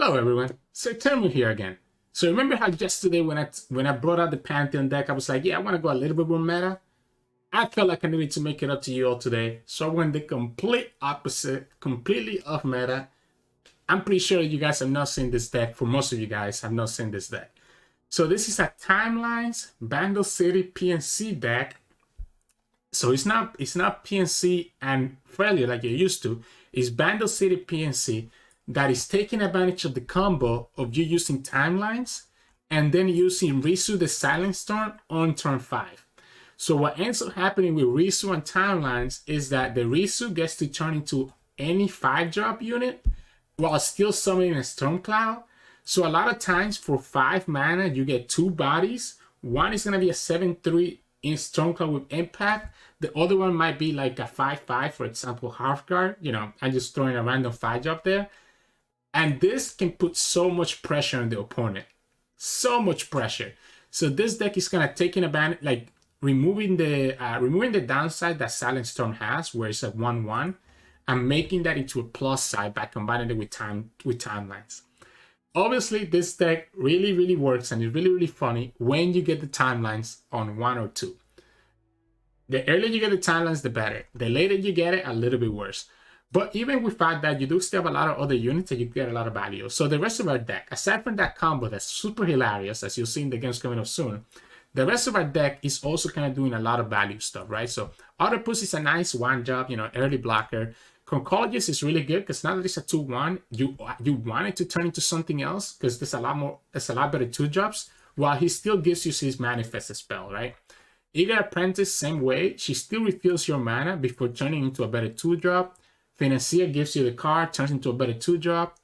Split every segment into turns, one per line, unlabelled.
Hello everyone, Sirturmund here again. So remember how yesterday when I brought out the Pantheon deck, I was like, yeah, I want to go a little bit more meta. I felt like I needed to make it up to you all today. So I went the complete opposite, completely off meta. I'm pretty sure you guys have not seen this deck. For most of you guys have not seen this deck. So this is a Timelines Bandle City PNC deck. So it's not PNC and failure like you're used to. It's Bandle City PNC that is taking advantage of the combo of you using Timelines and then using Rissu the Silent Storm on turn 5. So what ends up happening with Rissu and Timelines is that the Rissu gets to turn into any 5-drop unit while still summoning a Storm Cloud. So a lot of times for 5 mana, you get 2 bodies. One is going to be a 7/3 in Storm Cloud with Impact. The other one might be like a 5/5, for example, Hearthguard. You know, I'm just throwing a random 5-drop there. And this can put so much pressure on the opponent. So much pressure. So this deck is kind of taking advantage, like removing the downside that Silent Storm has, where it's a 1/1, and making that into a plus side by combining it with Timelines. Obviously, this deck really works and it's really funny when you get the Timelines on 1 or 2. The earlier you get the Timelines, the better. The later you get it, a little bit worse. But even without that, you do still have a lot of other units that you get a lot of value. So the rest of our deck, aside from that combo that's super hilarious, as you'll see in the games coming up soon, the rest of our deck is also kind of doing a lot of value stuff, right? So Autopuss is a nice 1-drop, you know, early blocker. Conchologist is really good because now that it's a 2/1, you want it to turn into something else because there's a lot better 2-drops, while he still gives you his manifest spell, right? Eager Apprentice, same way. She still refills your mana before turning into a better 2-drop. Financier gives you the card, turns into a better 2-drop.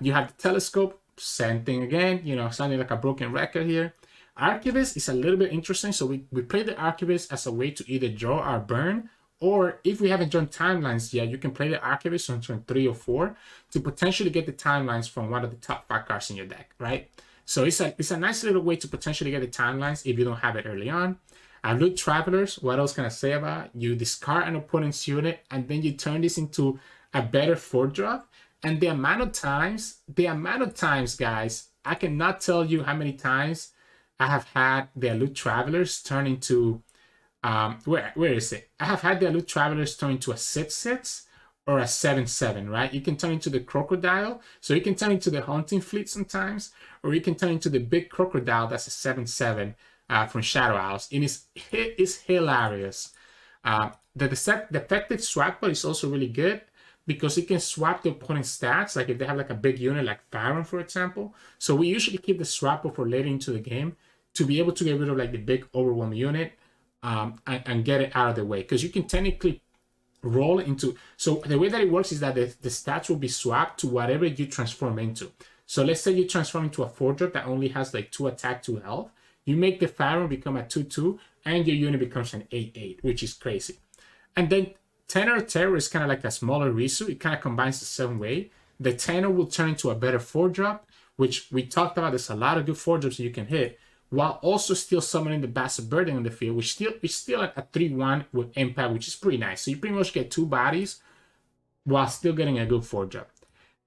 You have the Telescope, same thing again, you know, sounding like a broken record here. Archivist is a little bit interesting. So we play the Archivist as a way to either draw our burn, or if we haven't drawn Timelines yet, you can play the Archivist on turn 3 or 4 to potentially get the Timelines from one of the top 5 cards in your deck, right? So it's a nice little way to potentially get the Timelines if you don't have it early on. Loot Travelers, what else can I say about it? You discard an opponent's unit and then you turn this into a better 4-drop. And the amount of times, guys, I cannot tell you how many times I have had the Loot Travelers turn into, where is it? I have had the Loot Travelers turn into a 6/6 or a 7/7, right? You can turn into the Crocodile, so you can turn into the Hunting Fleet sometimes, or you can turn into the big Crocodile that's a 7/7. From Shadow Isles. And it's hilarious. The effective swap is also really good because it can swap the opponent's stats, like if they have like a big unit like Pharaoh, for example. So we usually keep the swapper for later into the game to be able to get rid of like the big overwhelm unit and get it out of the way, because you can technically roll into. So the way that it works is that the stats will be swapped to whatever you transform into. So let's say you transform into a 4-drop that only has like 2 attack, 2 health. You make the Pharaoh become a 2/2, and your unit becomes an 8/8, which is crazy. And then Tenor Terror is kind of like a smaller Rissu. It kind of combines the same way. The Tenor will turn into a better 4-drop, which we talked about. There's a lot of good 4-drops you can hit, while also still summoning the Bastard Burden on the field, which is still at a 3/1 with Impact, which is pretty nice. So you pretty much get 2 bodies while still getting a good 4-drop.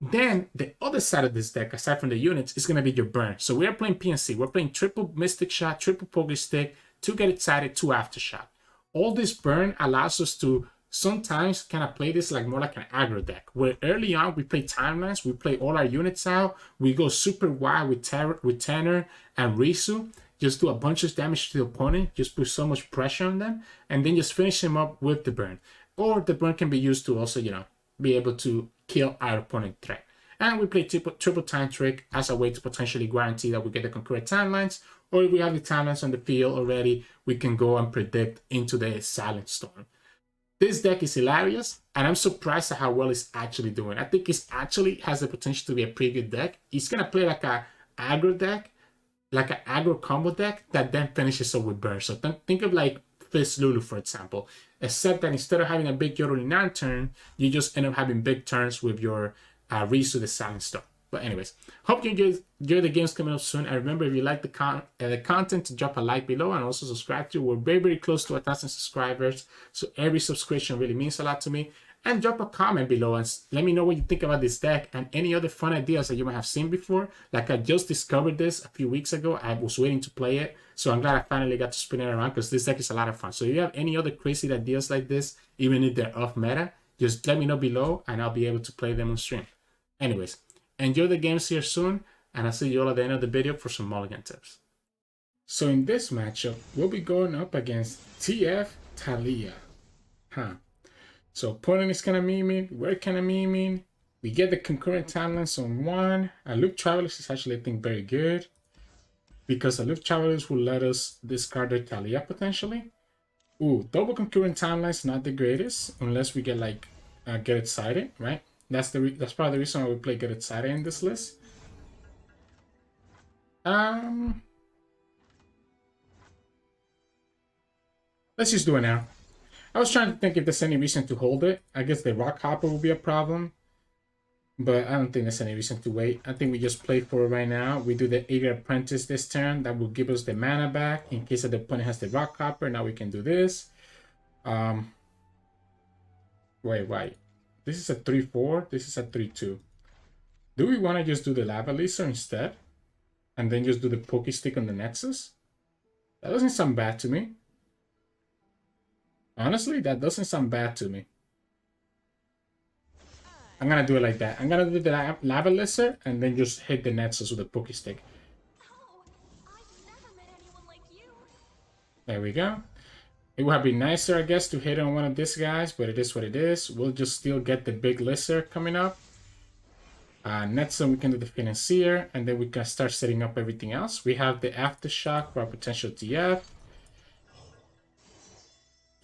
Then the other side of this deck, aside from the units, is going to be your burn. So we are playing PNC. We're playing triple Mystic Shot, triple Poker Stick, 2 Get Excited, 2 Aftershock. All this burn allows us to sometimes kind of play this like more like an aggro deck, where early on we play Timelines, we play all our units out, we go super wide with Tenor and Rissu, just do a bunch of damage to the opponent, just put so much pressure on them, and then just finish them up with the burn. Or the burn can be used to also, you know, be able to kill our opponent threat. And we play triple Time Trick as a way to potentially guarantee that we get the concurrent Timelines, or if we have the Timelines on the field already, we can go and predict into the Silent Storm. This deck is hilarious, and I'm surprised at how well it's actually doing. I think it actually has the potential to be a pretty good deck. It's going to play like an aggro deck, like an aggro combo deck that then finishes up with burn. So think of like Fizz Lulu, for example, except that instead of having a big Yorulinan turn, you just end up having big turns with your Rissu the Silent Storm. But anyways, hope you enjoy the games coming up soon. And remember, if you like the content, to drop a like below and also subscribe to. We're very close to 1,000 subscribers, so every subscription really means a lot to me. and drop a comment below and let me know what you think about this deck and any other fun ideas that you might have seen before. Like I just discovered this a few weeks ago. I was waiting to play it, so I'm glad I finally got to spin it around because this deck is a lot of fun. So if you have any other crazy ideas like this, even if they're off meta, just let me know below and I'll be able to play them on stream. Anyways, enjoy the games here soon, and I'll see you all at the end of the video for some mulligan tips. So in this matchup, we'll be going up against TF Taliyah. So opponent is kind of memeing, we're kind of memeing. We get the concurrent timelines on one. A Loop Travelers is actually, I think, very good, because a Loop Travelers will let us discard their Taliyah potentially. Ooh, double concurrent timelines not the greatest unless we get like Get Excited, right? That's probably the reason why we play Get Excited in this list. Let's just do it now. I was trying to think if there's any reason to hold it. I guess the Rock Hopper will be a problem, but I don't think there's any reason to wait. I think we just play for it right now. We do the Eager Apprentice this turn. That will give us the mana back in case that the opponent has the Rock Hopper. Now we can do this. Wait. This is a 3-4. This is a 3-2. Do we want to just do the Lava Laser instead? And then just do the Pokey Stick on the Nexus? That doesn't sound bad to me. Honestly, that doesn't sound bad to me. I'm gonna do it like that. I'm gonna do the Lava Laser and then just hit the Nexus with a Pokey Stick.
Oh, I've never met anyone like you.
There we go. It would have been nicer, I guess, to hit on one of these guys, but it is what it is. We'll just still get the big Laser coming up. Next time we can do the Financier, and then we can start setting up everything else. We have the Aftershock for our potential TF.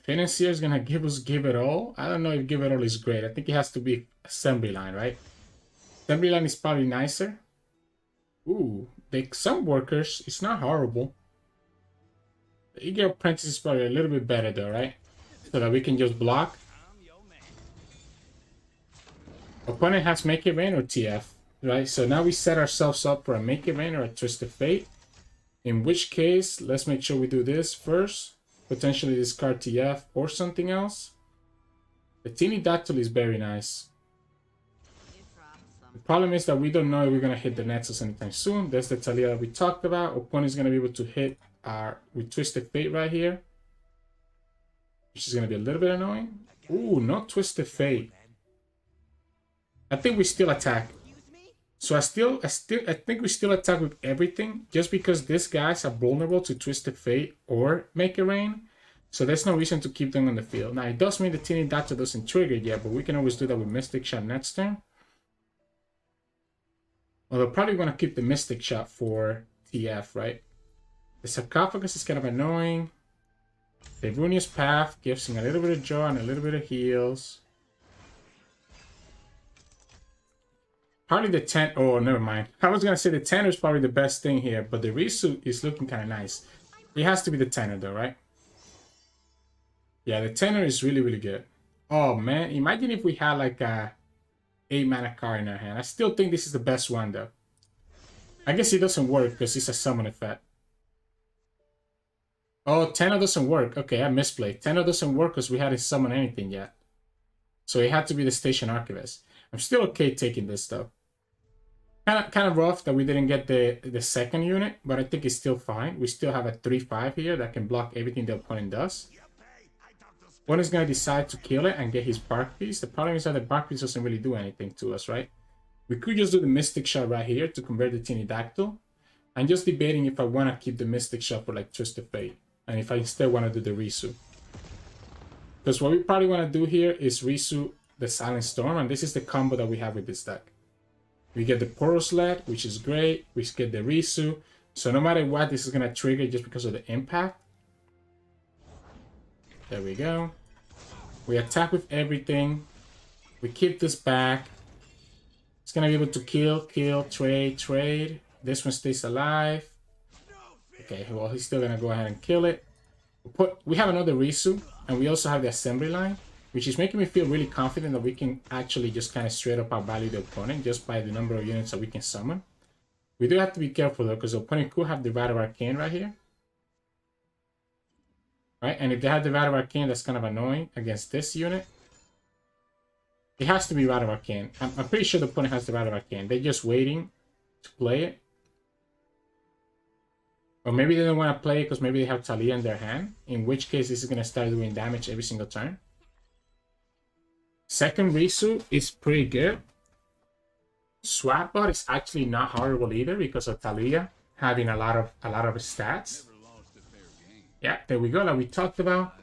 Financier is gonna give us Give It All. I don't know if Give It All is great. I think it has to be Assembly Line, right? Assembly Line is probably nicer. Ooh, some workers, it's not horrible. The Eager Apprentice is probably a little bit better though, right? So that we can just block. Opponent has Make It Rain or TF, right? So now we set ourselves up for a Make It Rain or a Twisted Fate. In which case, let's make sure we do this first. Potentially discard TF or something else. The Teeny Dactyl is very nice. The problem is that we don't know if we're going to hit the Nexus anytime soon. There's the Taliyah that we talked about. Opponent is going to be able to hit our with Twisted Fate right here, which is going to be a little bit annoying. Ooh, not Twisted Fate. I think we still attack. So I think we still attack with everything, just because these guys are vulnerable to Twisted Fate or Make It Rain. So there's no reason to keep them on the field. Now it does mean the Teeny Dactyl doesn't trigger yet, but we can always do that with Mystic Shot next turn. Although probably want to keep the Mystic Shot for TF, right? The Sarcophagus is kind of annoying. The Runeterra's Path gives him a little bit of draw and a little bit of heals. Probably the 10. Oh, never mind. I was gonna say the 10 is probably the best thing here, but the Rissu is looking kind of nice. It has to be the tenor though, right? Yeah, the tenor is really, really good. Oh man, imagine if we had like a 8 mana card in our hand. I still think this is the best one though. I guess it doesn't work because it's a summon effect. Oh, tenor doesn't work. Okay, I misplayed. Tenor doesn't work because we hadn't summoned anything yet. So it had to be the Station Archivist. I'm still okay taking this though. Kind of rough that we didn't get the second unit, but I think it's still fine. We still have a 3/5 here that can block everything the opponent does. One is going to decide to kill it and get his Bark Piece. The problem is that the Bark Piece doesn't really do anything to us, right? We could just do the Mystic Shot right here to convert the Teeny Dactyl. I'm just debating if I want to keep the Mystic Shot for like Twisted Fate, and if I instead want to do the Rissu. Because what we probably want to do here is Rissu the Silent Storm, and this is the combo that we have with this deck. We get the Porous Lead, which is great. We get the Rissu. So no matter what, this is going to trigger just because of the impact. There we go. We attack with everything. We keep this back. It's going to be able to kill, trade. This one stays alive. Okay, well, he's still going to go ahead and kill it. We have another Rissu, and we also have the Assembly Line, which is making me feel really confident that we can actually just kind of straight up outvalue the opponent just by the number of units that we can summon. We do have to be careful though, because the opponent could have the Rite of Arcane right here. Right, and if they have the Rite of Arcane, that's kind of annoying against this unit. It has to be Rite of Arcane. I'm pretty sure the opponent has the Rite of Arcane. They're just waiting to play it. Or maybe they don't want to play it because maybe they have Taliyah in their hand. In which case, this is going to start doing damage every single turn. Second Rissu is pretty good. Swapbot is actually not horrible either because of Taliyah having a lot of stats. Yeah, there we go, like we talked about.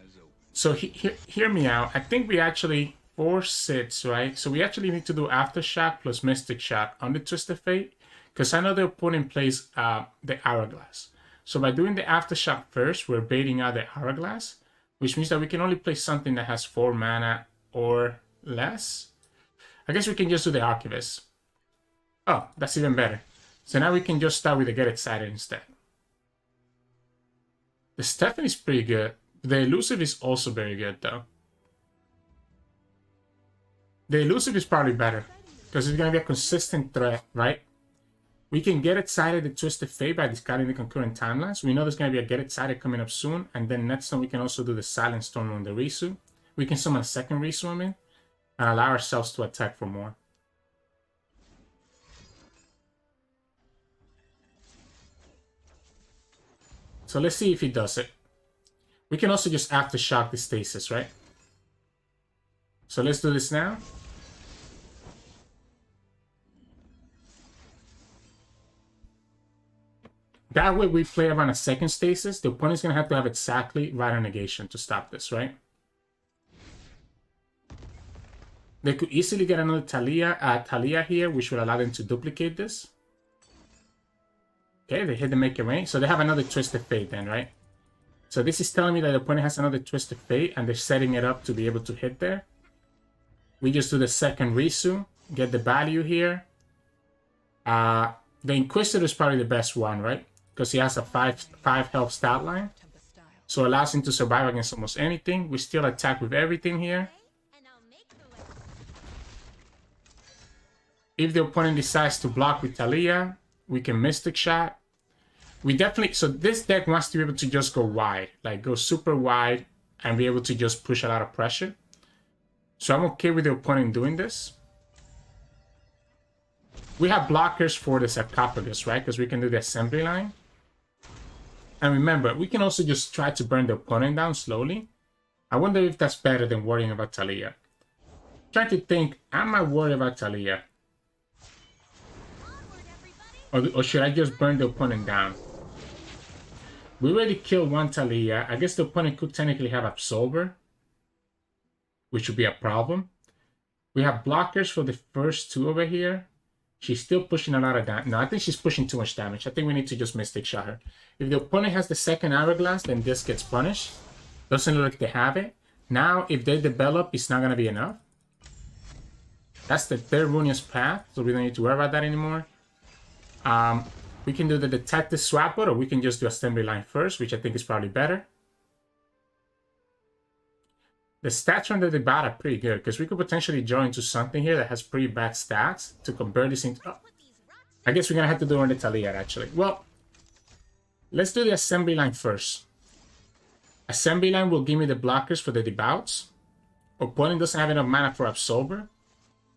So hear me out. I think we actually 4 sits, right? So we actually need to do Aftershock plus Mystic Shot on the Twisted Fate because I know the opponent plays the Hourglass. So by doing the Aftershock first, we're baiting out the Hourglass, which means that we can only play something that has 4 mana or less. I guess we can just do the Archivist. Oh, that's even better. So now we can just start with the Get Excited instead. The Stefan is pretty good. The Elusive is also very good though. The Elusive is probably better because it's going to be a consistent threat, right? We can Get Excited the Twisted Fate by discarding the concurrent timelines. We know there's going to be a Get Excited coming up soon. And then next time we can also do the Silent Storm on the Rissu. We can summon a second Rissu in and allow ourselves to attack for more. So let's see if he does it. We can also just Aftershock the Stasis, right? So let's do this now. That way we play around a second Stasis. The opponent's going to have exactly Rider Negation to stop this, right? They could easily get another Taliyah here, which will allow them to duplicate this. Okay, they hit the Make It Rain. So they have another Twisted Fate then, right? So this is telling me that the opponent has another Twisted Fate and they're setting it up to be able to hit there. We just do the second Rissu, get the value here. The Inquisitor is probably the best one, right? Because he has a 5 health stat line. So it allows him to survive against almost anything. We still attack with everything here. If the opponent decides to block with Taliyah, we can Mystic Shot. We definitely, so this deck wants to be able to just go wide, like go super wide and be able to just push a lot of pressure. So I'm okay with the opponent doing this. We have blockers for the Sarcophagus, right? Because we can do the assembly line. And remember, we can also just try to burn the opponent down slowly. I wonder if that's better than worrying about Taliyah. Trying to think, am I worried about Taliyah? Or should I just burn the opponent down? We already killed one Taliyah. I guess the opponent could technically have Absolver, which would be a problem. We have blockers for the first 2 over here. She's still pushing a lot of damage. No, I think she's pushing too much damage. I think we need to just Mystic Shot her. If the opponent has the second Hourglass, then this gets punished. Doesn't look like they have it. Now, if they develop, it's not going to be enough. That's the third Rune's path, so we don't need to worry about that anymore. We can do the Detective Swapbot, or we can just do Assembly Line first, which I think is probably better. The stats from the Debat are pretty good, because we could potentially draw into something here that has pretty bad stats to convert this into... Oh, I guess we're going to have to do it on the Taliyah, actually. Well, let's do the Assembly Line first. Assembly Line will give me the blockers for the Debouts. Opponent doesn't have enough mana for Absolver.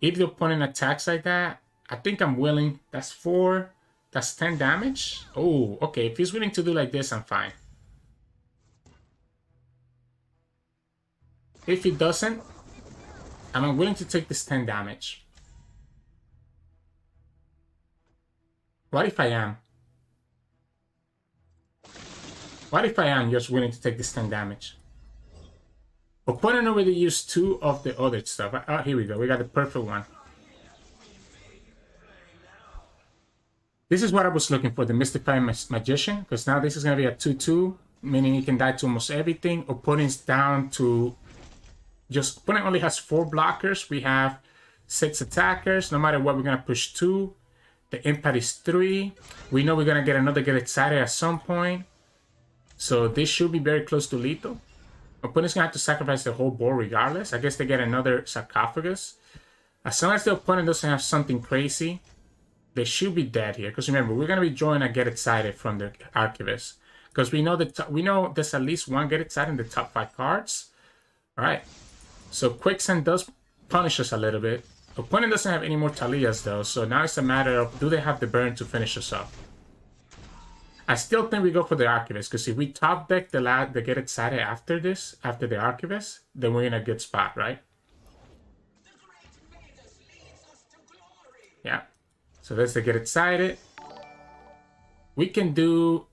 If the opponent attacks like that, I think I'm willing. That's 4. That's 10 damage. Oh, okay. If he's willing to do like this, I'm fine. If he doesn't, I'm unwilling to take this 10 damage. What if I am? What if I am just willing to take this 10 damage? Opponent already used 2 of the other stuff. Oh, here we go. We got the perfect one. This is what I was looking for, the Mystifying Magician, because now this is going to be a 2-2, meaning he can die to almost everything. Opponent's down to just... Opponent only has 4 blockers. We have 6 attackers. No matter what, we're going to push 2. The impact is 3. We know we're going to get another Get Excited at some point. So this should be very close to lethal. Opponent's going to have to sacrifice the whole board regardless. I guess they get another Sarcophagus. As long as the opponent doesn't have something crazy, they should be dead here. Because remember, we're going to be drawing a Get Excited from the Archivist. Because we know there's at least one Get Excited in the top 5 cards. Alright. So Quicksand does punish us a little bit. Opponent doesn't have any more Taliyahs though, so now it's a matter of do they have the burn to finish us off. I still think we go for the Archivist, because if we top deck the Get Excited after this, after the Archivist, then we're in a good spot, right? Yeah. So let's Get Excited. We can do...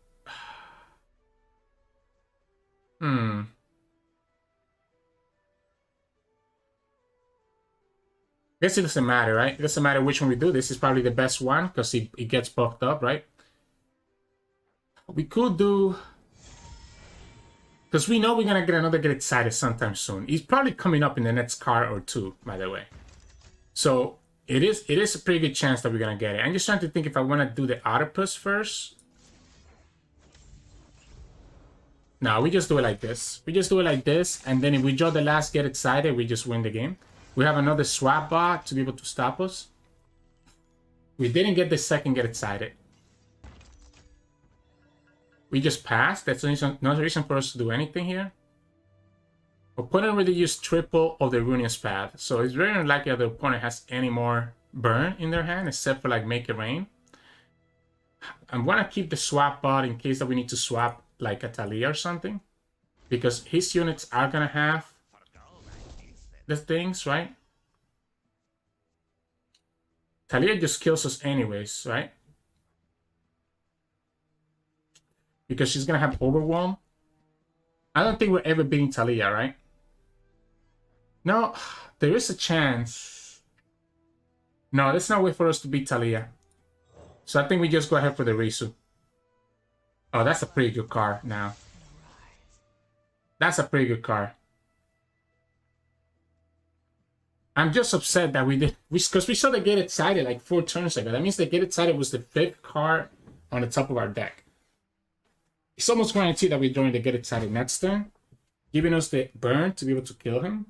Guess it doesn't matter, right? It doesn't matter which one we do. This is probably the best one because it gets buffed up, right? We could do... Because we know we're going to get another Get Excited sometime soon. He's probably coming up in the next card or two, by the way. So it is a pretty good chance that we're going to get it. I'm just trying to think if I want to do the Octopus first. No, we just do it like this. We just do it like this. And then if we draw the last Get Excited, we just win the game. We have another swap bot to be able to stop us. We didn't get the second Get Excited. We just passed. That's no reason for us to do anything here. Opponent already used triple of the Runeterra's path. So it's very unlikely that the opponent has any more burn in their hand, except for like Make It Rain. I'm going to keep the swap bot in case that we need to swap like a Taliyah or something. Because his units are going to have the things, right? Taliyah just kills us anyways, right? Because she's going to have Overwhelm. I don't think we're ever beating Taliyah, right? No, there is a chance. No, there's no way for us to beat Taliyah. So I think we just go ahead for the Rissu. Oh, that's a pretty good card now. That's a pretty good card. I'm just upset that we did, because we saw the Get Excited like 4 turns ago. That means the Get Excited was the 5th card on the top of our deck. It's almost guaranteed that we're drawing the Get Excited next turn, giving us the burn to be able to kill him.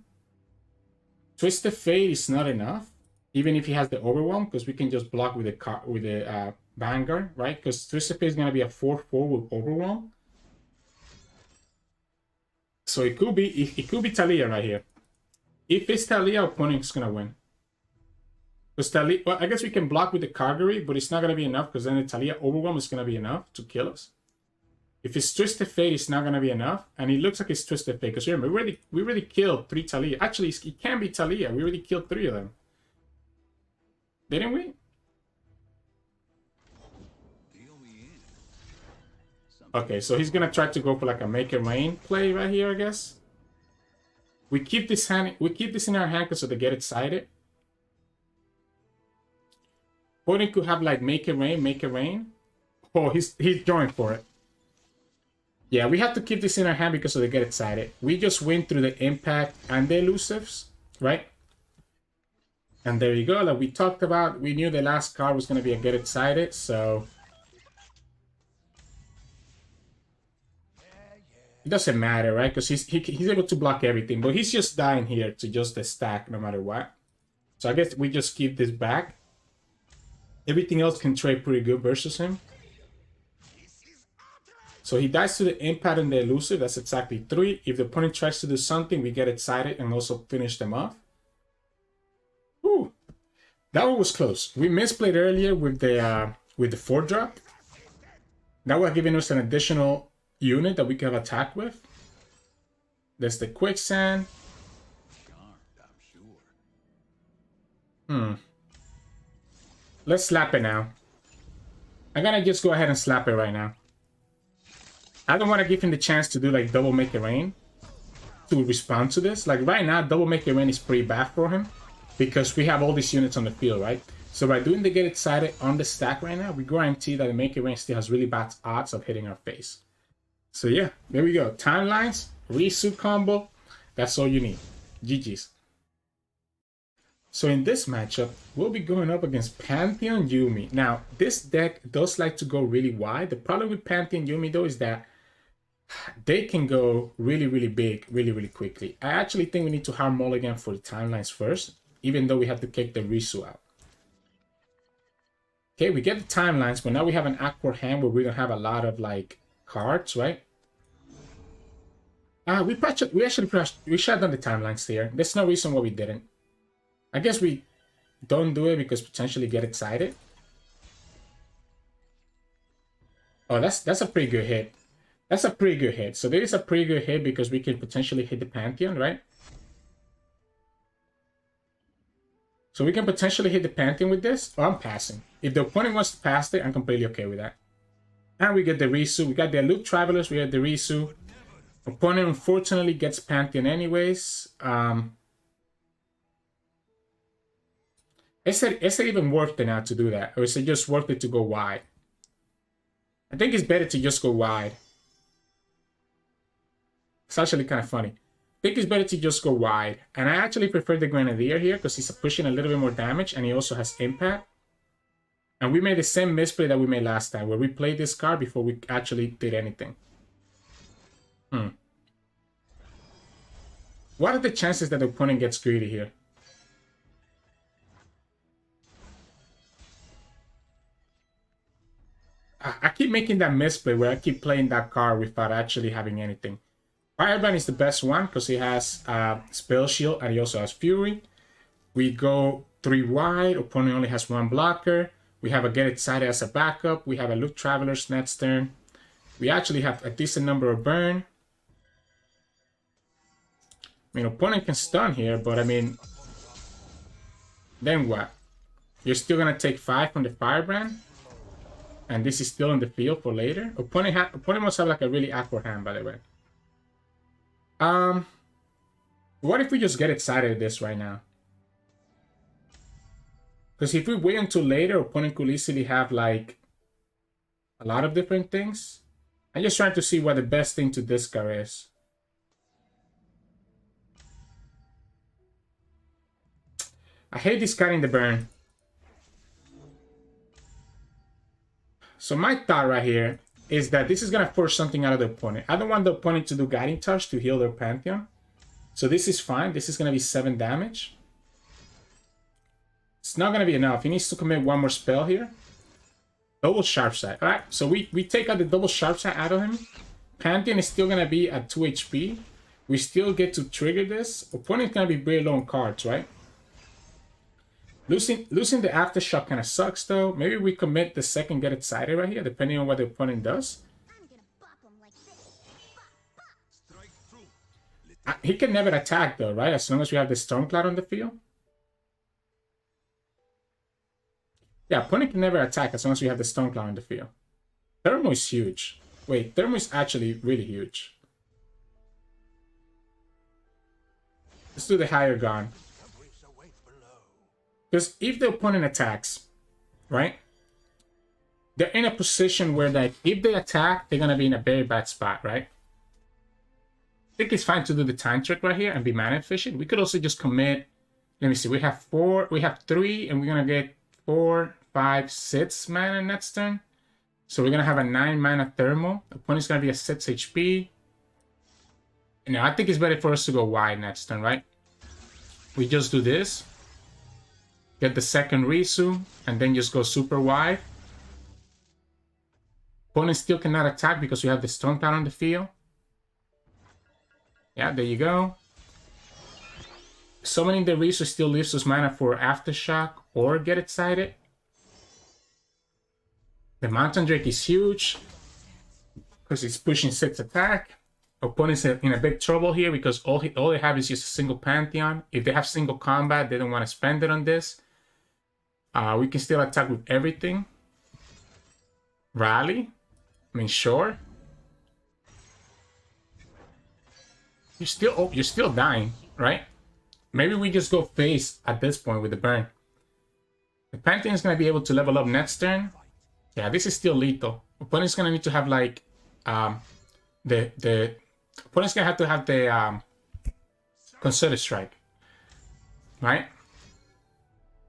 Twisted Fate is not enough, even if he has the Overwhelm, because we can just block with the Vanguard, right? Because Twisted Fate is going to be a 4/4 with Overwhelm. So it could be Taliyah right here. If it's Taliyah, opponent's going to win. Because Taliyah, well, I guess we can block with the Calgary, but it's not going to be enough because then the Taliyah Overwhelm is going to be enough to kill us. If it's Twisted Fate, it's not going to be enough. And it looks like it's Twisted Fate. Because remember, we already killed 3 Taliyah. Actually, it can't be Taliyah. We already killed 3 of them. Didn't we? Okay, so he's going to try to go for like a Make It Rain play right here, I guess. We keep this in our hand because of the Get Excited. Opponent could have like Make It Rain, Make It Rain. Oh, he's going for it. Yeah, we have to keep this in our hand because of the Get Excited. We just win through the Impact and the Elusives, right? And there you go, like we talked about. We knew the last card was going to be a Get Excited, so... It doesn't matter, right? Because he's able to block everything. But he's just dying here to just the stack no matter what. So I guess we just keep this back. Everything else can trade pretty good versus him. So he dies to the Impact and the Elusive. That's exactly 3. If the opponent tries to do something, we Get Excited and also finish them off. Whew. That one was close. We misplayed earlier with the 4-drop. That would have given us an additional unit that we can attack with. There's the Quicksand. Let's slap it now. I'm gonna just go ahead and slap it right now. I don't want to give him the chance to do like double Make It Rain to respond to this. Like right now, double Make It Rain is pretty bad for him because we have all these units on the field, right? So by doing the Get Excited on the stack right now, we guarantee that the Make It Rain still has really bad odds of hitting our face. So yeah, there we go. Timelines, Rissu combo. That's all you need. GG's. So in this matchup, we'll be going up against Pantheon Yuumi. Now, this deck does like to go really wide. The problem with Pantheon Yuumi though is that they can go really, really big, really, really quickly. I actually think we need to hard mulligan for the timelines first, even though we have to kick the Rissu out. Okay, we get the timelines, but now we have an awkward hand where we don't have a lot of like cards, right? We should have done the timelines here. There's no reason why we didn't. I guess we don't do it because potentially get excited. Oh, that's a pretty good hit. That's a pretty good hit. So there is a pretty good hit because we can potentially hit the Pantheon, right? So we can potentially hit the Pantheon with this. Oh, I'm passing. If the opponent wants to pass it, I'm completely okay with that. And we get the Rissu. We got the Loop Travelers. We got the Rissu. Opponent unfortunately gets Pantheon anyways. Is it even worth it now to do that? Or is it just worth it to go wide? I think it's better to just go wide. It's actually kind of funny. I think it's better to just go wide. And I actually prefer the Grenadier here because he's pushing a little bit more damage and he also has impact. And we made the same misplay that we made last time where we played this card before we actually did anything. What are the chances that the opponent gets greedy here? I keep making that misplay where I keep playing that card without actually having anything. Firebrand is the best one because he has Spell Shield and he also has Fury. We go 3 wide, opponent only has 1 blocker. We have a Get Excited as a backup. We have a Loop Travelers next turn. We actually have a decent number of burn. I mean, opponent can stun here, but I mean, then what? You're still going to take 5 from the Firebrand? And this is still in the field for later? Opponent must have like a really awkward hand, by the way. What if we just get excited at this right now? Because if we wait until later, opponent could easily have like a lot of different things. I'm just trying to see what the best thing to discard is. I hate discarding the burn. So my thought right here is that this is going to force something out of the opponent. I don't want the opponent to do Guiding Touch to heal their Pantheon. So this is fine. This is going to be 7 damage. It's not going to be enough. He needs to commit 1 more spell here. Double Sharp Sight. Alright, so we take out the Double Sharp Sight out of him. Pantheon is still going to be at 2 HP. We still get to trigger this. Opponent's going to be very low on cards, right? Losing the Aftershock kind of sucks, though. Maybe we commit the second Get Excited right here, depending on what the opponent does. He can never attack, though, right? As long as we have the Stormcloud on the field. Yeah, opponent can never attack as long as we have the Stormcloud on the field. Thermo is huge. Wait, Thermo is actually really huge. Let's do the higher gun. Because if the opponent attacks, right, they're in a position where, like, if they attack, they're going to be in a very bad spot, right? I think it's fine to do the time trick right here and be mana efficient. We could also just commit, let me see, we have 3, and we're going to get 4, 5, 6 mana next turn. So we're going to have a 9 mana thermal. The opponent's going to be a 6 HP. And now I think it's better for us to go wide next turn, right? We just do this. Get the second Rissu, and then just go super wide. Opponent still cannot attack because we have the Stormcloud on the field. Yeah, there you go. Summoning the Rissu still leaves us mana for Aftershock or Get Excited. The Mountain Drake is huge because it's pushing 6 attack. Opponent's in a big trouble here because all they have is just a single Pantheon. If they have single combat, they don't want to spend it on this. We can still attack with everything. Rally. I mean, sure. You're still dying, right? Maybe we just go face at this point with the burn. The Pantheon is gonna be able to level up next turn. Yeah, this is still lethal. Opponent's gonna need to have like the opponent's gonna have to have the Concerted Strike, right?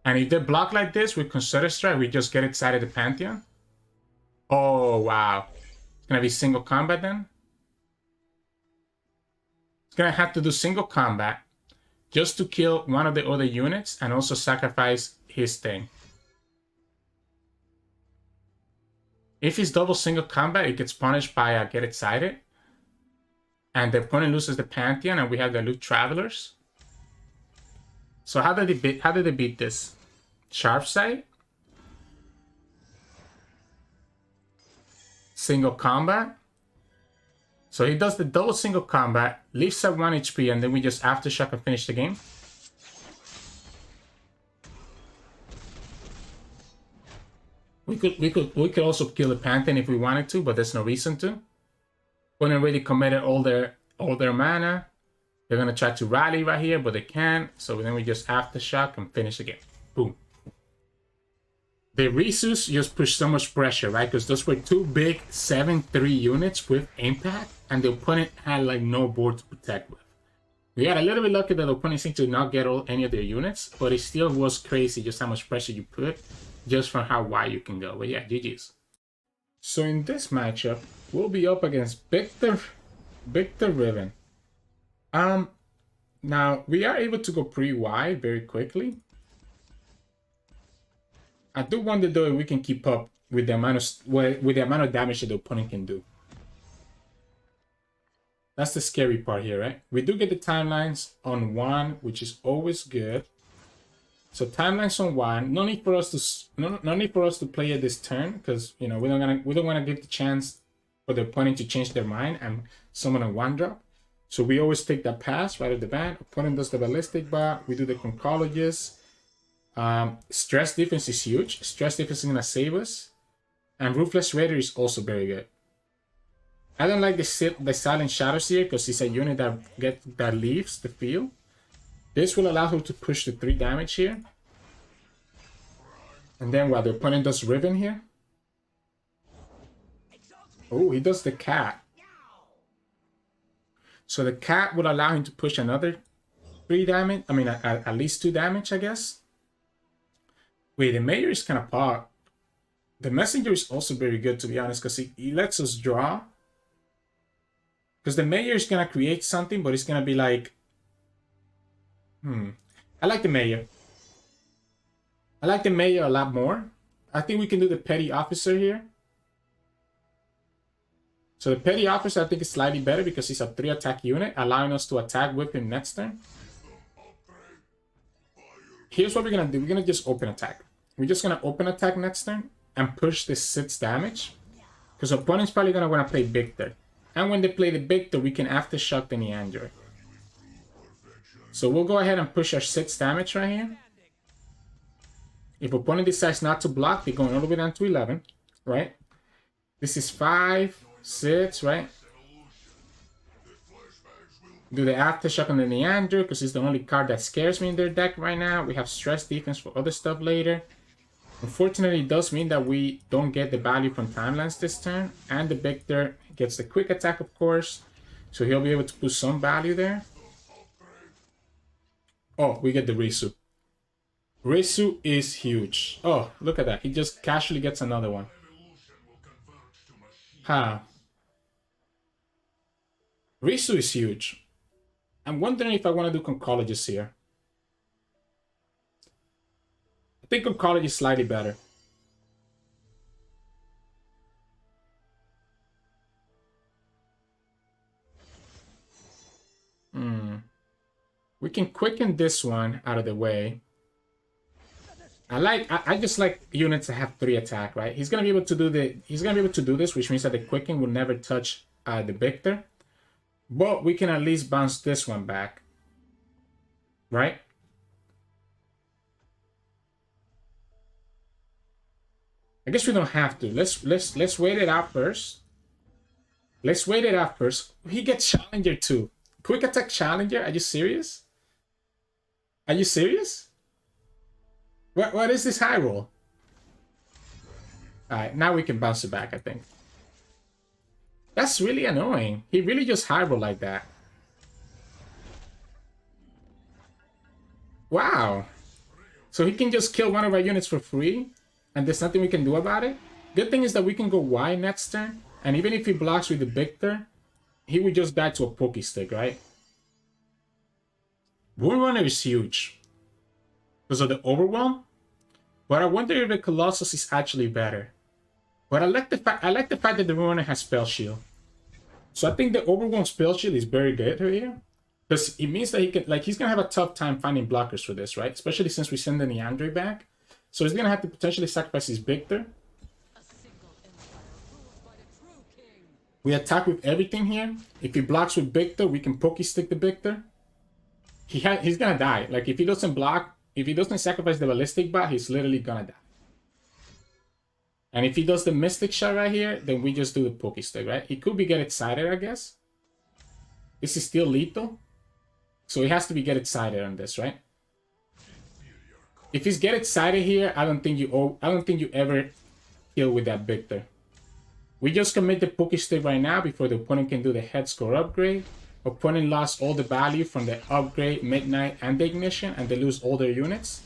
And if they block like this with Concerted Strike, we just Get Excited the Pantheon. Oh, wow. It's going to be single combat then. It's going to have to do single combat just to kill one of the other units and also sacrifice his thing. If it's double single combat, it gets punished by Get Excited. And the opponent loses the Pantheon and we have the Loot Travelers. So how did they beat this? Sharp sight? Single combat? So he does the double single combat, leaves at 1 HP, and then we just aftershock and finish the game. We could also kill the Pantheon if we wanted to, but there's no reason to. When already committed all their mana. They're gonna try to rally right here, but they can't. So then we just aftershock and finish the game. Boom. The Rissus just push so much pressure, right? Because those were two big 7-3 units with impact, and the opponent had like no board to protect with. We got a little bit lucky that the opponent seemed to not get any of their units, but it still was crazy just how much pressure you put just from how wide you can go. But yeah, GG's. So in this matchup, we'll be up against Viktor Riven. Now we are able to go pretty wide very quickly. I do wonder though if we can keep up with the amount of damage that the opponent can do. That's the scary part here, right? We do get the timelines on 1, which is always good. So timelines on 1. No need for us to play it this turn, because you know we don't want to give the chance for the opponent to change their mind and summon a 1-drop. So we always take that pass right at the bat. Opponent does the ballistic bot. We do the conchologist. Stress defense is huge. Stress defense is gonna save us. And Ruthless Raider is also very good. I don't like the Silent Shadows here because it's a unit that leaves the field. This will allow her to push the 3 damage here. And then while the opponent does Riven here. Oh, he does the cat. So the cat would allow him to push another 3 damage. I mean, at least 2 damage, I guess. Wait, the Mayor is kind of pop. The Messenger is also very good, to be honest, because he lets us draw. Because the Mayor is going to create something, but it's going to be like... I like the Mayor. I like the Mayor a lot more. I think we can do the Petty Officer here. So the Petty Officer I think is slightly better because he's a 3-attack unit, allowing us to attack with him next turn. Here's what we're going to do. We're going to just open attack. We're just going to open attack next turn and push this 6 damage. Because opponent's probably going to want to play Viktor. And when they play the Viktor, we can aftershock the Neander. So we'll go ahead and push our 6 damage right here. If opponent decides not to block, they're going all the way down to 11, right? This is 5, 6, right? Do the aftershock on the Neander because it's the only card that scares me in their deck right now. We have stress defense for other stuff later. Unfortunately, it does mean that we don't get the value from timelines this turn. And the Viktor gets the quick attack, of course. So he'll be able to put some value there. Oh, we get the Rissu. Rissu is huge. Oh, look at that. He just casually gets another one. Huh. Rissu is huge. I'm wondering if I want to do Conchologist here. I think Conchologist is slightly better. We can quicken this one out of the way. I just like units that have 3 attack, right? He's gonna be able to do this, which means that the quicken will never touch the Viktor. But we can at least bounce this one back. Right? I guess we don't have to. Let's wait it out first. Let's wait it out first. He gets Challenger too. Quick attack Challenger? Are you serious? Are you serious? What is this high roll? Alright, now we can bounce it back, I think. That's really annoying. He really just high roll like that. Wow. So he can just kill one of our units for free, and there's nothing we can do about it? Good thing is that we can go wide next turn, and even if he blocks with the Viktor, he would just die to a Pokestick, right? Wound Runner is huge because of the Overwhelm, but I wonder if the Colossus is actually better. But I like the fact that the Wound Runner has Spell Shield. So I think the Overwhelm Spell Shield is very good here. Because it means that he can, like, he's gonna have a tough time finding blockers for this, right? Especially since we send the Neandre back. So he's gonna have to potentially sacrifice his Viktor. We attack with everything here. If he blocks with Viktor, we can pokey stick the Viktor. He's gonna die. Like, if he doesn't block, if he doesn't sacrifice the ballistic bot, he's literally gonna die. And if he does the mystic shot right here, then we just do the pokey stick, right? He could be get excited, I guess. This is still lethal. So he has to be get excited on this, right? If he's get excited here, I don't think you ever kill with that Viktor. We just commit the pokey stick right now before the opponent can do the head score upgrade. Opponent lost all the value from the upgrade, midnight, and the ignition, and they lose all their units.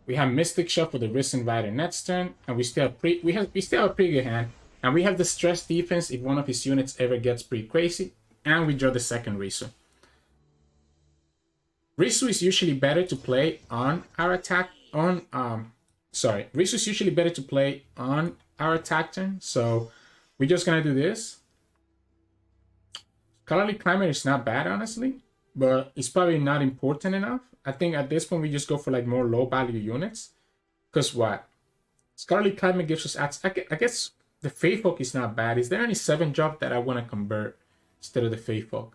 We have Mystic Shot for the Risen Rider next turn, and we still have a pretty good hand. And we have the stress defense if one of his units ever gets pretty crazy, and we draw the second Rissu. Rissu is usually better to play on our attack Rissu is usually better to play on our attack turn, so we're just gonna do this. Scholarly Climate is not bad, honestly, but it's probably not important enough. I think at this point we just go for like more low value units. Because what? Scholarly Climate gives us, I guess the Faithfolk is not bad. Is there any 7-drop that I want to convert instead of the Faithfolk?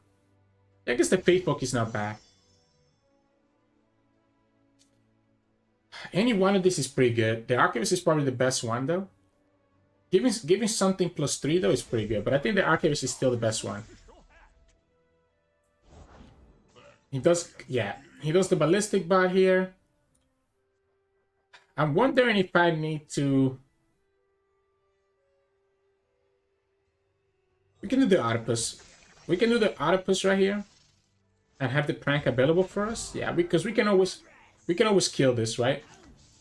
I guess the Faithfolk is not bad. Any one of these is pretty good. The Archivist is probably the best one though. Giving something +3 though is pretty good, but I think the Archivist is still the best one. He does the ballistic bot here. I'm wondering if I need to. We can do the Oedipus. We can do the Oedipus right here, and have the prank available for us. Yeah, because we can always kill this, right?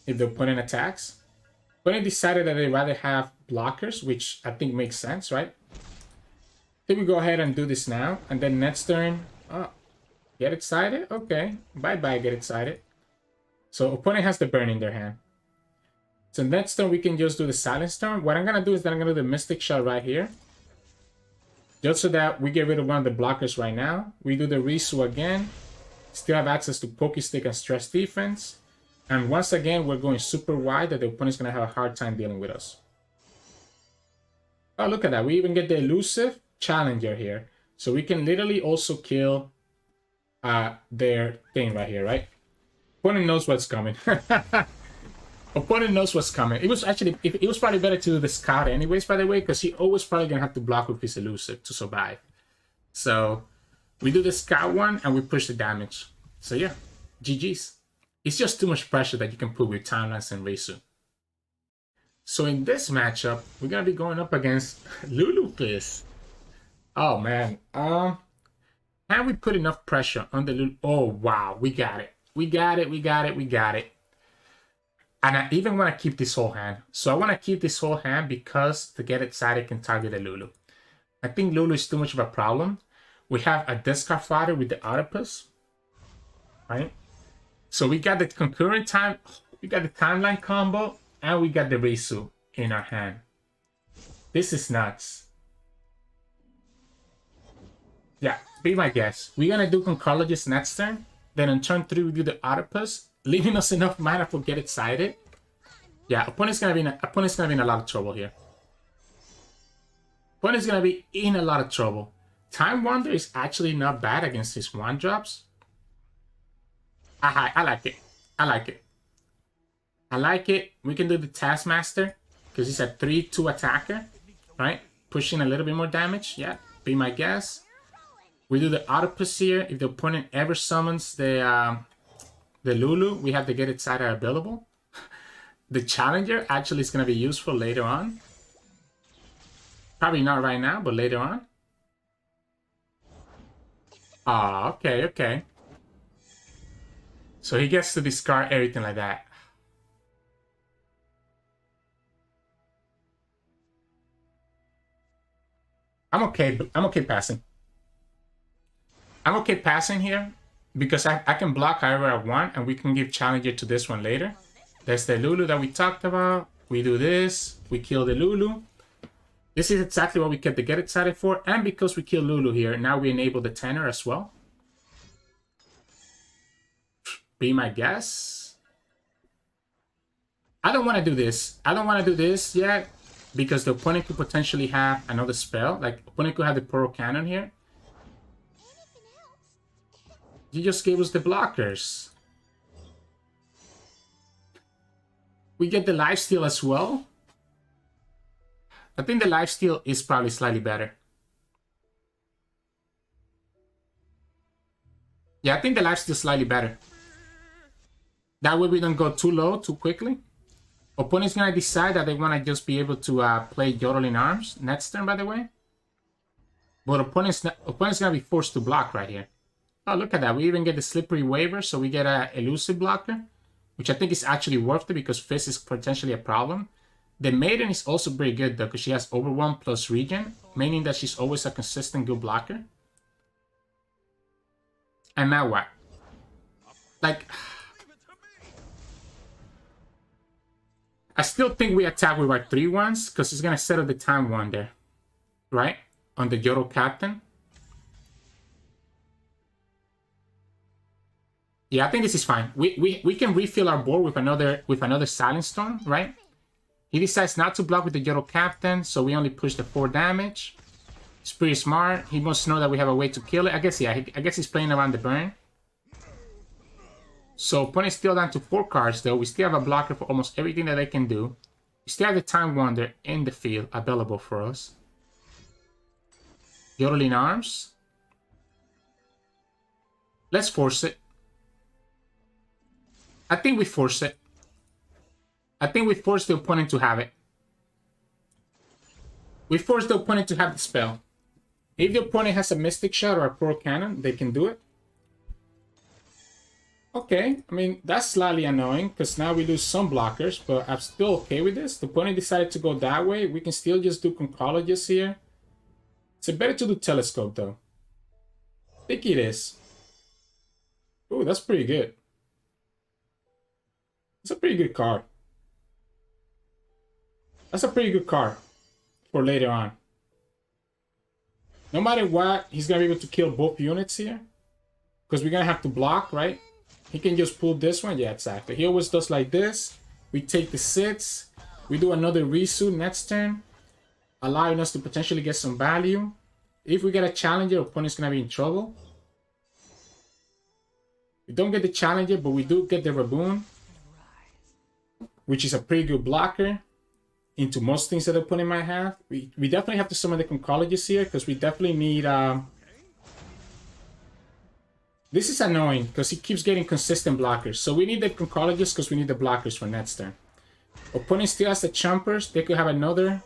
If the opponent attacks. Opponent decided that they'd rather have blockers, which I think makes sense, right? I think we go ahead and do this now, and then next turn. Oh, get excited? Okay. Bye-bye, get excited. So opponent has the burn in their hand. So next turn we can just do the silence turn. What I'm gonna do is that I'm gonna do the mystic shot right here. Just so that we get rid of one of the blockers right now. We do the Rissu again. Still have access to Pokey Stick and Stress Defense. And once again, we're going super wide that the opponent's going to have a hard time dealing with us. Oh, look at that. We even get the elusive Challenger here. So we can literally also kill their thing right here, right? Opponent knows what's coming. Opponent knows what's coming. It was probably better to do the Scout anyways, by the way, because he always probably going to have to block with his elusive to survive. So we do the Scout one and we push the damage. So yeah, GG's. It's just too much pressure that you can put with Timelines and Rissu. So in this matchup, we're going to be going up against Lulu Fizz. Oh man. Can we put enough pressure on the Lulu? Oh wow, we got it. We got it. And I even want to keep this whole hand. So I want to keep this whole hand because to get excited can target the Lulu. I think Lulu is too much of a problem. We have a discard fodder with the Oedipus. Right? So we got the concurrent time, we got the timeline combo, and we got the Rissu in our hand. This is nuts. Yeah, be my guess. We're gonna do Conchologist next turn. Then on turn 3 we do the Oedipus, leaving us enough mana for get excited. Yeah, opponent's gonna be in a lot of trouble here. Opponent's gonna be in a lot of trouble. Time Wander is actually not bad against his 1-drops. I like it. We can do the Taskmaster because he's a 3/2 attacker, right? Pushing a little bit more damage. Yeah, be my guess. We do the Oedipus here. If the opponent ever summons the Lulu, we have the Get Excited available. The Challenger actually is going to be useful later on. Probably not right now, but later on. Ah, okay. So he gets to discard everything like that. I'm okay passing. I'm okay passing here because I can block however I want and we can give Challenger to this one later. There's the Lulu that we talked about. We do this. We kill the Lulu. This is exactly what we kept the get excited for, and because we killed Lulu here, now we enable the tenor as well. Be my guess. I don't want to do this. I don't want to do this yet, because the opponent could potentially have another spell. Like, opponent could have the Pearl Cannon here. You just gave us the blockers. We get the lifesteal as well. I think the lifesteal is probably slightly better. Yeah, I think the lifesteal is slightly better. That way we don't go too low too quickly. Opponent's gonna decide that they want to just be able to play Yodeling Arms next turn, by the way. But opponent's gonna be forced to block right here. Oh, look at that. We even get the Slippery Waiver, so we get a elusive blocker, which I think is actually worth it because Fizz is potentially a problem. The Maiden is also pretty good, though, because she has Overwhelm plus Regen, meaning that she's always a consistent good blocker. And now what? Like, I still think we attack with our 3-1s, because it's going to settle the Time Wonder, right? On the Yodel Captain. Yeah, I think this is fine. We can refill our board with another Silent Storm, right? He decides not to block with the Yodel Captain, so we only push the 4 damage. It's pretty smart. He must know that we have a way to kill it. I guess, yeah, I guess he's playing around the burn. So opponent's still down to 4 cards, though. We still have a blocker for almost everything that they can do. We still have the Time Wonder in the field available for us. Yodeling Arms. Let's force it. I think we force it. I think we force the opponent to have it. We force the opponent to have the spell. If the opponent has a Mystic Shot or a Pearl Cannon, they can do it. Okay, I mean, that's slightly annoying because now we lose some blockers, but I'm still okay with this. The opponent decided to go that way. We can still just do Conchologist here. It's better to do Telescope, though. I think it is. Ooh, that's pretty good. It's a pretty good card. That's a pretty good card for later on. No matter what, he's going to be able to kill both units here. Because we're going to have to block, right? He can just pull this one. Yeah, exactly. He always does like this. We take the 6. We do another Rissu next turn. Allowing us to potentially get some value. If we get a Challenger, opponent's going to be in trouble. We don't get the Challenger, but we do get the Raboon. Which is a pretty good blocker into most things that the opponent might have. We definitely have to summon the Conchologist here because we definitely need... This is annoying because he keeps getting consistent blockers. So we need the Conchologist because we need the blockers for next turn. Opponent still has the Chompers. They could have another...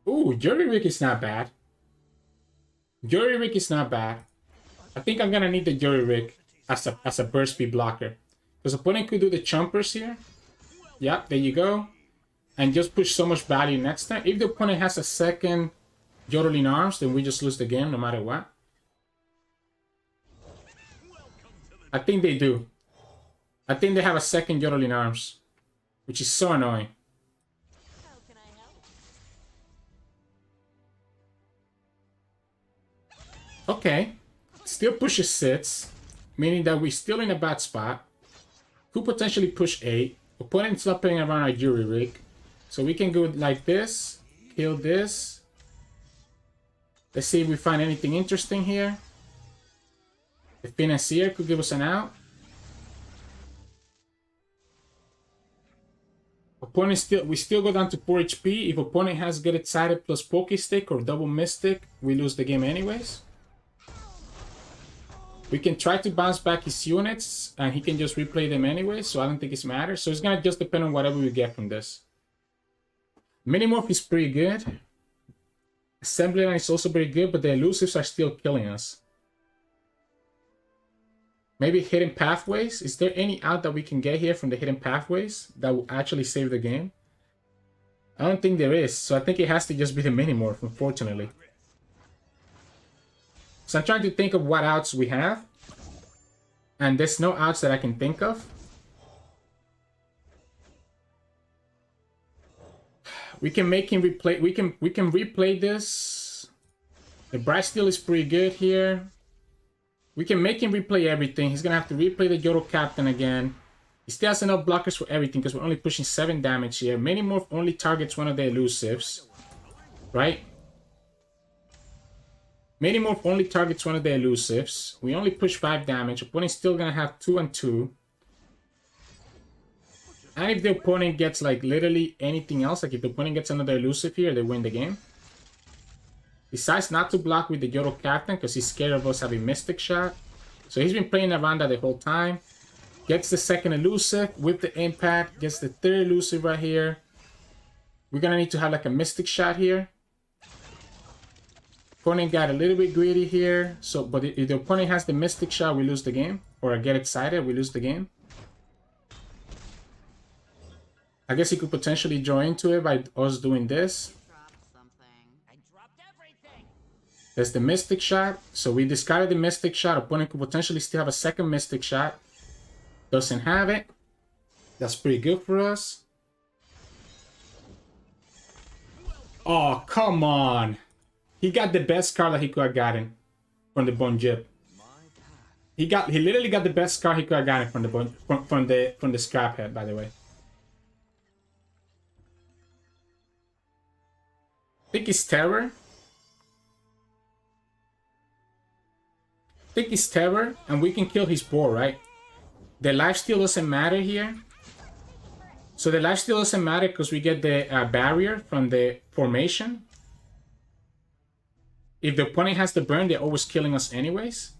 Ooh, Jury Rig is not bad. Jury Rig is not bad. I think I'm going to need the Jury Rig as a burst speed blocker. Because opponent could do the Chompers here. Yep, there you go. And just push so much value next time. If the opponent has a second Yodeling Arms, then we just lose the game no matter what. I think they do. I think they have a second Yodeling Arms. Which is so annoying.
How can I help?
Okay. Still pushes 6. Meaning that we're still in a bad spot. Could potentially push 8. Opponent's not playing around our Jury Rig. So we can go like this. Kill this. Let's see if we find anything interesting here. The Financier could give us an out. Opponent we still go down to 4 HP. If opponent has Get Excited plus Pokestick or Double Mystic, we lose the game anyways. We can try to bounce back his units, and he can just replay them anyway, so I don't think it matters. So it's going to just depend on whatever we get from this. Minimorph is pretty good. Assembly Line is also pretty good, but the elusives are still killing us. Maybe Hidden Pathways? Is there any out that we can get here from the Hidden Pathways that will actually save the game? I don't think there is, so I think it has to just be the Minimorph, unfortunately. So I'm trying to think of what outs we have. And there's no outs that I can think of. We can make him replay. We can replay this. The Bright Steel is pretty good here. We can make him replay everything. He's gonna have to replay the Yoro Captain again. He still has enough blockers for everything because we're only pushing 7 damage here. Minimorph only targets one of the elusives, right? Minimorph only targets one of the elusives. We only push 5 damage. Opponent's still gonna have 2 and 2. And if the opponent gets like literally anything else, like if the opponent gets another elusive here, they win the game. Decides not to block with the Yoro Captain because he's scared of us having Mystic Shot. So he's been playing around that the whole time. Gets the second elusive with the impact. Gets the third elusive right here. We're gonna need to have like a Mystic Shot here. Opponent got a little bit greedy here. So, but if the opponent has the Mystic Shot, we lose the game. Or get excited, we lose the game. I guess he could potentially join into it by us doing this. There's the Mystic Shot. So we discarded the Mystic Shot. Opponent could potentially still have a second Mystic Shot. Doesn't have it. That's pretty good for us. Oh, come on. He got the best card that he could have gotten from the Bone Jib. He literally got the best card he could have gotten from the from the Scrap Head, by the way. I think it's Terror. I think it's Terror, and we can kill his board, right? The lifesteal doesn't matter here. So the lifesteal doesn't matter because we get the barrier from the formation. If the opponent has the burn, they're always killing us anyways.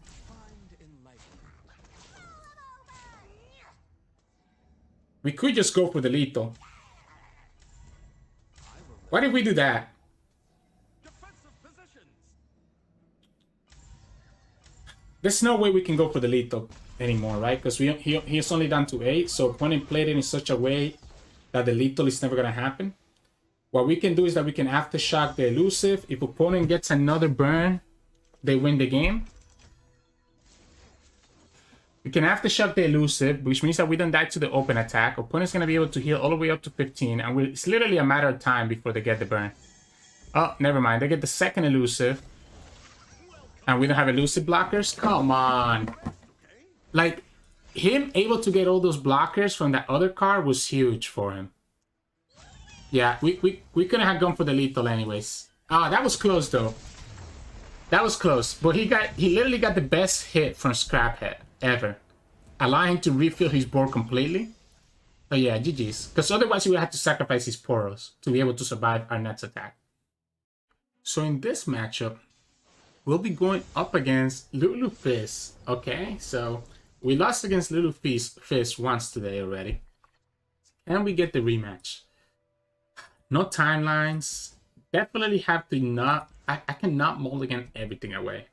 We could just go for the lethal. Why did we do that? There's no way we can go for the lethal anymore, right? Because he's only down to 8, so opponent played it in such a way that the lethal is never going to happen. What we can do is that we can aftershock the elusive. If opponent gets another burn, they win the game. We can aftershock the elusive, which means that we don't die to the open attack. Opponent's going to be able to heal all the way up to 15, and it's literally a matter of time before they get the burn. Oh, never mind. They get the second elusive. And we don't have elusive blockers? Come on. Like, him able to get all those blockers from that other card was huge for him. Yeah, we couldn't have gone for the lethal anyways. Ah, that was close though. That was close. But he literally got the best hit from Scrap Head ever. Allowing him to refill his board completely. So yeah, GG's. Because otherwise he would have to sacrifice his Poros to be able to survive our next attack. So in this matchup, we'll be going up against Lulu Fizz. Okay, so we lost against Lulu Fizz once today already. And we get the rematch. No timelines. Definitely have to not... I cannot mulligan everything away.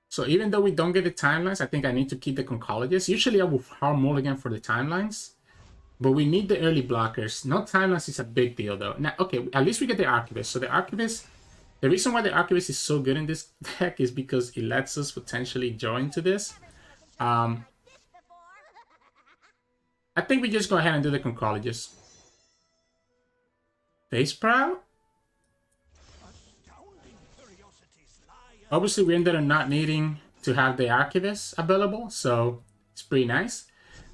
So even though we don't get the timelines, I think I need to keep the Concologist. Usually I will hard mulligan for the timelines. But we need the early blockers. No timelines is a big deal though. Now, okay, at least we get the Archivist. So the Archivist... The reason why the Archivist is so good in this deck is because it lets us potentially join to this. I think we just go ahead and do the Conchologist. Face Proud? Obviously, we ended up not needing to have the Archivist available, so it's pretty nice.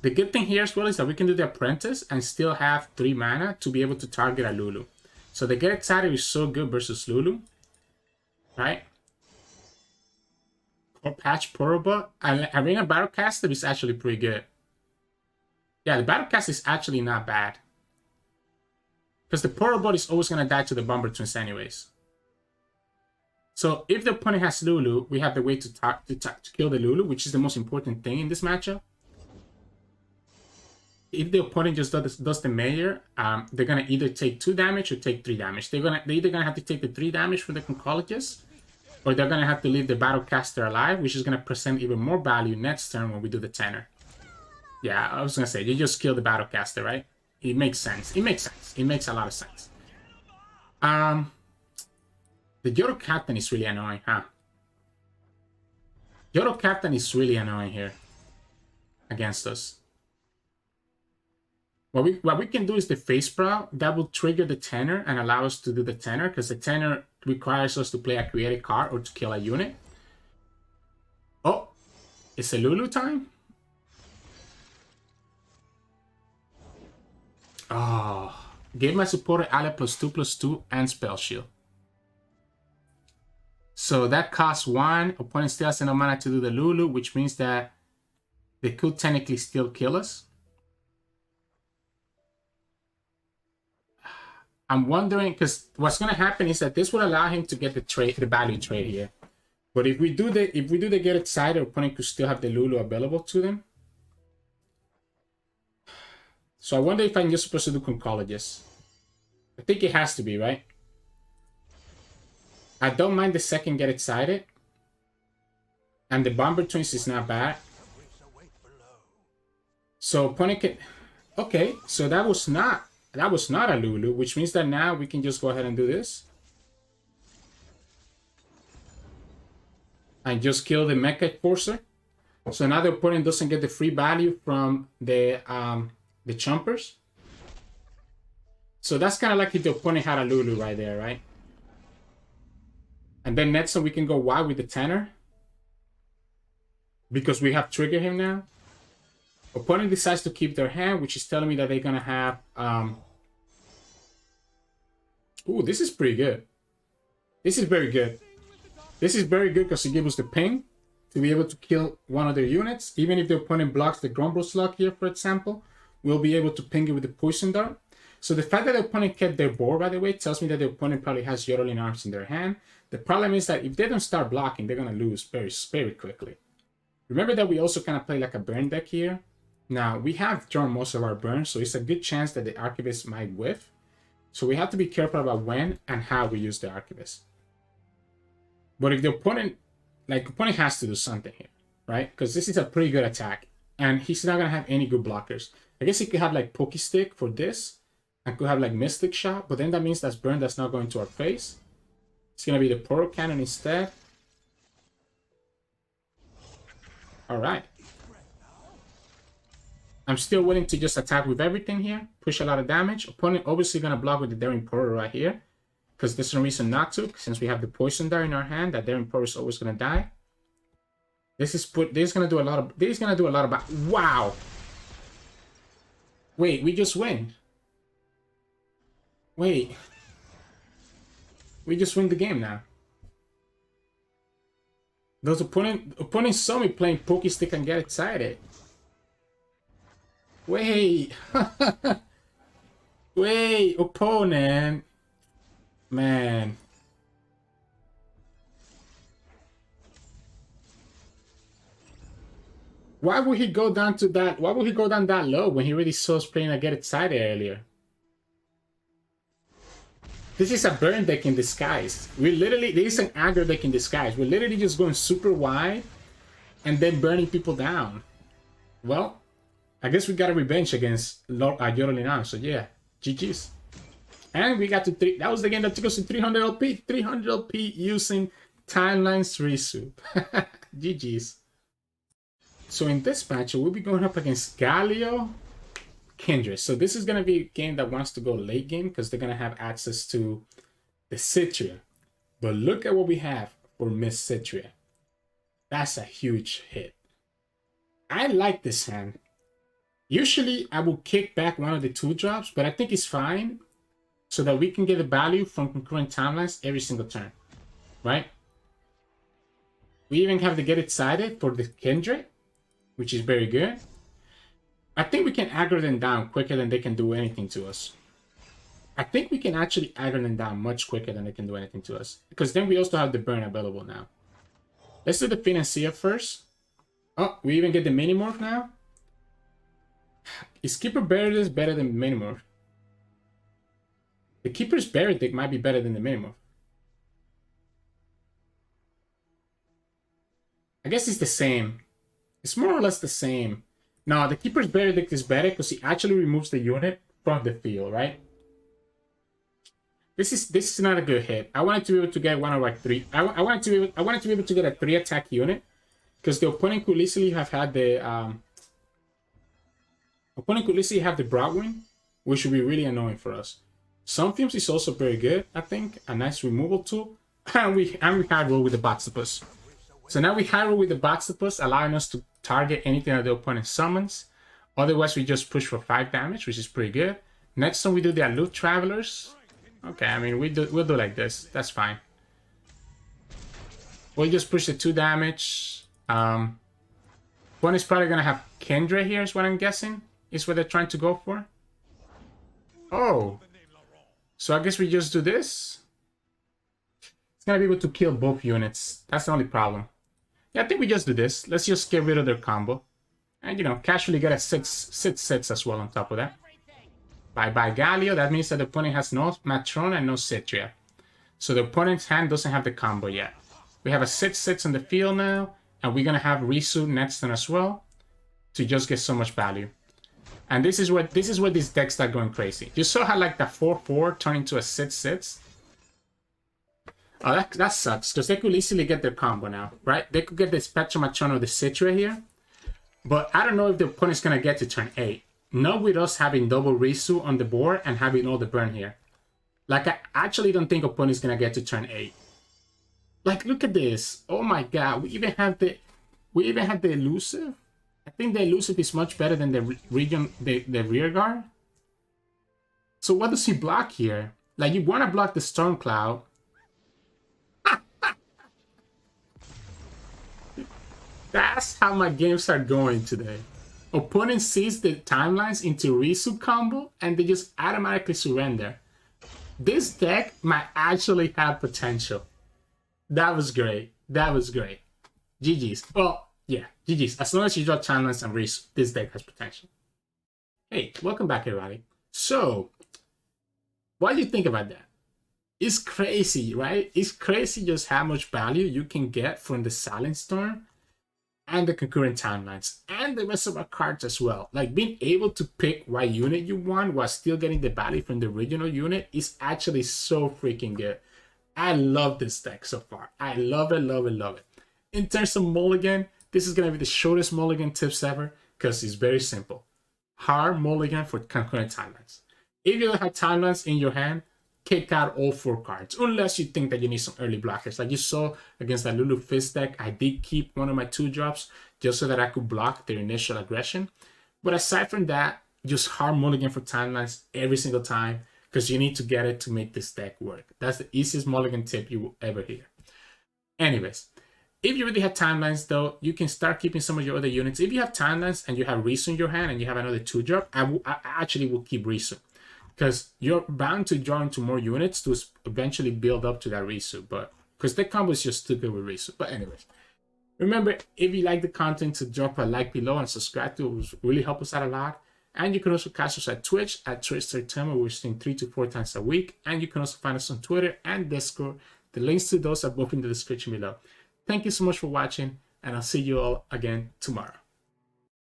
The good thing here as well is that we can do the Apprentice and still have 3 mana to be able to target a Lulu. So the Get Excited is so good versus Lulu. Right? Or Patch Poroba. Arena Battlecaster is actually pretty good. Yeah, the Battlecast is actually not bad. Because the Porobot is always going to die to the Bomber Twins anyways. So if the opponent has Lulu, we have the way to kill the Lulu, which is the most important thing in this matchup. If the opponent just does the Mayor, they're going to either take 2 damage or take 3 damage. They're either going to have to take the 3 damage for the Conchologist, or they're going to have to leave the Battlecaster alive, which is going to present even more value next turn when we do the Tenor. Yeah, I was going to say, you just kill the Battlecaster, right? It makes sense. It makes sense. It makes a lot of sense. The Yoro Captain is really annoying, huh? Yoro Captain is really annoying here against us. What we can do is the face sprout that will trigger the tenor and allow us to do the tenor, because the tenor requires us to play a creative card or to kill a unit. Oh, it's a Lulu time. Oh, give my supporter ally +2/+2 and spell shield. So that costs 1. Opponent still has enough mana to do the Lulu, which means that they could technically still kill us. I'm wondering, because what's going to happen is that this will allow him to get the value trade here. But if we do the get excited, opponent could still have the Lulu available to them. So I wonder if I'm just supposed to do Conchologist. I think it has to be, right? I don't mind the second get excited. And the Bomber Twins is not bad. So opponent can... Okay, so that was not a Lulu, which means that now we can just go ahead and do this. And just kill the Mecha Forcer. So now the opponent doesn't get the free value from the Chompers. So that's kind of like if the opponent had a Lulu right there, right? And then next, so we can go wide with the tenor. Because we have triggered him now. Opponent decides to keep their hand, which is telling me that they're going to have... Ooh, this is pretty good. This is very good. This is very good because it gives us the ping to be able to kill one of their units. Even if the opponent blocks the Grumble Slug here, for example, we'll be able to ping it with the Poison Dart. So the fact that the opponent kept their board, by the way, tells me that the opponent probably has Yodeling Arms in their hand. The problem is that if they don't start blocking, they're going to lose very, very quickly. Remember that we also kind of play like a burn deck here. Now, we have drawn most of our burns, so it's a good chance that the Archivist might whiff. So we have to be careful about when and how we use the Archivist. But if the opponent, opponent has to do something here, right? Because this is a pretty good attack. And he's not going to have any good blockers. I guess he could have like Pokey Stick for this. And could have like Mystic Shot. But then that means that's burn that's not going to our face. It's going to be the Portal Cannon instead. Alright. I'm still willing to just attack with everything here. Push a lot of damage. Opponent obviously going to block with the Daring Portal right here. Because there's no reason not to. Since we have the Poison Dart in our hand. That Daring Portal is always going to die. This is going to do a lot of... Wow! Wait, we just win. Wait. We just win the game now. Those opponents saw me playing Pokey Stick and get excited. Wait. Wait, opponent. Man. Why would he go down to that? Why would he go down that low when he already saw us playing a get excited earlier? This is a burn deck in disguise. This is an aggro deck in disguise. We're literally just going super wide and then burning people down. Well, I guess we got a revenge against Yodeling Arms. So yeah, GG's. And we got to that was the game that took us to 300 LP. 300 LP using Timeline's Rissu. GG's. So in this match, we'll be going up against Galio, Kindred. So this is going to be a game that wants to go late game because they're going to have access to the Cithria. But look at what we have for Miss Cithria. That's a huge hit. I like this hand. Usually I will kick back one of the 2-drops, but I think it's fine so that we can get the value from concurrent timelines every single turn. Right? We even have to get excited for the Kindred, which is very good. I think we can aggro them down quicker than they can do anything to us. I think we can actually aggro them down much quicker than they can do anything to us. Because then we also have the burn available now. Let's do the Financier first. Oh, we even get the Minimorph now? Is Keeper Buried better than Minimorph? The Keeper's Buried deck might be better than the Minimorph. I guess it's the same. It's more or less the same. No, the Keeper's Buried deck is better because he actually removes the unit from the field, right? This is not a good hit. I wanted to be able to get one of like 3. I wanted to be able to get a 3-attack unit because the opponent could easily have had the Opponent could easily have the Broadwind, which would be really annoying for us. Sometimes is also very good, I think. A nice removal tool. And we high roll with the Boxipus. So now we high roll with the Boxipus, allowing us to target anything that the opponent summons. Otherwise, we just push for 5 damage, which is pretty good. Next time we do the Aloof Travelers. Okay, I mean, we'll do like this. That's fine. We'll just push the 2 damage. One is probably going to have Kindred here, is what I'm guessing. Is what they're trying to go for. Oh. So I guess we just do this. It's going to be able to kill both units. That's the only problem. Yeah, I think we just do this. Let's just get rid of their combo. And, you know, casually get a 6/6 as well on top of that. Bye-bye Galio. That means that the opponent has no Matron and no Cithria. So the opponent's hand doesn't have the combo yet. We have a 6/6 on the field now. And we're going to have Rissu next turn as well. To just get so much value. And this is where these decks start going crazy. You saw how like the 4/4 turned into a 6/6? Oh, that sucks. Because they could easily get their combo now, right? They could get the Spectrum Matron or the Cithria here. But I don't know if the opponent's going to get to turn 8. Not with us having double Rissu on the board and having all the burn here. Like, I actually don't think opponent's going to get to turn 8. Like, look at this. Oh my god. We even have the Elusive. I think the Elusive is much better than the rear guard. So what does he block here? Like, you want to block the Storm Cloud. That's how my games are going today. Opponent sees the timelines into Rissu combo and they just automatically surrender. This deck might actually have potential. That was great. That was great. GG's. Well, yeah, GG's. As long as you draw timelines and Rissu, this deck has potential. Hey, welcome back everybody. So, what do you think about that? It's crazy, right? It's crazy just how much value you can get from the Silent Storm and the concurrent timelines and the rest of our cards as well. Like, being able to pick what unit you want while still getting the value from the original unit is actually so freaking good. I love this deck so far. I love it, love it, love it. In terms of mulligan, this is going to be the shortest mulligan tips ever because it's very simple. Hard mulligan for concurrent timelines. If you don't have timelines in your hand, kick out all 4 cards, unless you think that you need some early blockers. Like you saw against that Lulu Fizz deck, I did keep one of my 2-drops just so that I could block their initial aggression. But aside from that, just hard mulligan for timelines every single time because you need to get it to make this deck work. That's the easiest mulligan tip you will ever hear. Anyways, if you really have timelines though, you can start keeping some of your other units. If you have timelines and you have Rissu in your hand and you have another 2-drop, I actually will keep Rissu. Because you're bound to draw into more units to eventually build up to that Rissu. But because the combo is just too good with Rissu. But anyways, remember, if you like the content, to drop a like below and subscribe to it. It will really help us out a lot. And you can also catch us at Twitch at Sirturmund. We're streaming 3 to 4 times a week. And you can also find us on Twitter and Discord. The links to those are both in the description below. Thank you so much for watching. And I'll see you all again tomorrow.